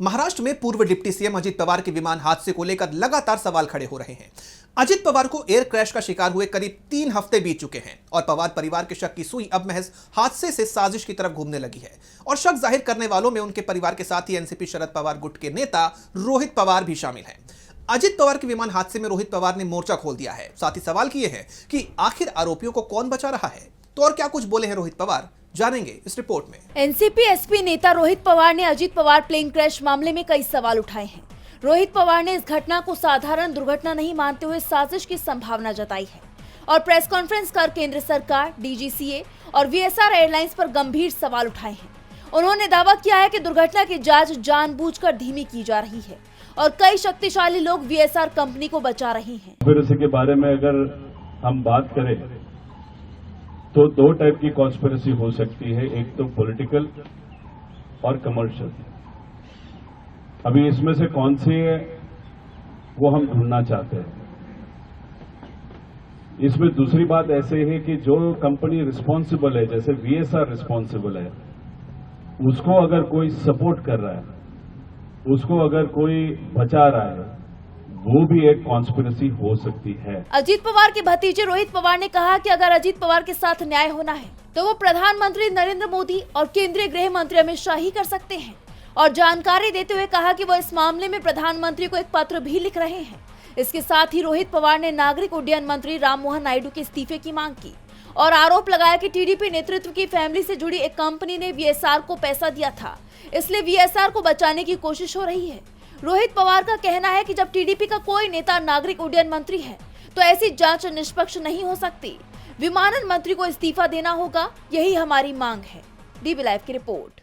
महाराष्ट्र में पूर्व deputy CM Ajit Pawar के विमान हादसे को लेकर लगातार सवाल खड़े हो रहे हैं। अजित पवार को एयर क्रैश का शिकार हुए करीब 3 हफ्ते बीत चुके हैं और पवार परिवार के शक की सुई अब महज हादसे से साजिश की तरफ घूमने लगी है। और शक जाहिर करने वालों में उनके परिवार के साथ ही एनसीपी शरद पवार गुट के नेता रोहित पवार भी शामिल हैं। अजित पवार के विमान हादसे में रोहित पवार ने मोर्चा खोल दिया है। साथ ही सवाल किए हैं कि आखिर आरोपियों को कौन बचा रहा है। तो और क्या कुछ बोले हैं रोहित पवार, जानेंगे इस रिपोर्ट में। एनसीपी एसपी नेता रोहित पवार ने अजित पवार प्लेन क्रैश मामले में कई सवाल उठाए हैं। रोहित पवार ने इस घटना को साधारण दुर्घटना नहीं मानते हुए साजिश की संभावना जताई है और प्रेस कॉन्फ्रेंस कर केंद्र सरकार, डीजीसीए और वीएसआर एयरलाइंस पर गंभीर सवाल उठाए हैं। उन्होंने दावा किया है कि दुर्घटना की जांच जानबूझकर धीमी की जा रही है और कई शक्तिशाली लोग वीएसआर कंपनी को बचा रहे हैं। कॉन्स्पिरेसी के बारे में अगर हम बात करें तो 2 टाइप की कॉन्स्पिरेसी हो सकती है, एक तो पॉलिटिकल और कमर्शियल। अभी इसमें से कौन सी है वो हम ढूंढना चाहते हैं। इसमें दूसरी बात ऐसे है कि जो कंपनी रिस्पॉन्सिबल है, जैसे वीएसआर रिस्पॉन्सिबल है, उसको अगर कोई सपोर्ट कर रहा है, उसको अगर कोई बचा रहा है, वो भी एक कॉन्स्पिरेसी हो सकती है। अजित पवार के भतीजे रोहित पवार ने कहा कि अगर अजित पवार के साथ न्याय होना है तो वो प्रधानमंत्री नरेंद्र मोदी और केंद्रीय गृह मंत्री अमित शाह ही कर सकते हैं और जानकारी देते हुए कहा कि वो इस मामले में प्रधानमंत्री को एक पत्र भी लिख रहे हैं। इसके साथ ही रोहित पवार ने नागरिक उड्डयन मंत्री राममोहन नायडू के इस्तीफे की मांग की और आरोप लगाया कि टीडीपी नेतृत्व की फैमिली से जुड़ी एक कंपनी ने वीएसआर को पैसा दिया था, इसलिए वीएसआर को बचाने की कोशिश हो रही है। रोहित पवार का कहना है कि जब टीडीपी का कोई नेता नागरिक उड्डयन मंत्री है तो ऐसी जांच निष्पक्ष नहीं हो सकती। विमानन मंत्री को इस्तीफा देना होगा, यही हमारी मांग है। डीबी लाइव की रिपोर्ट।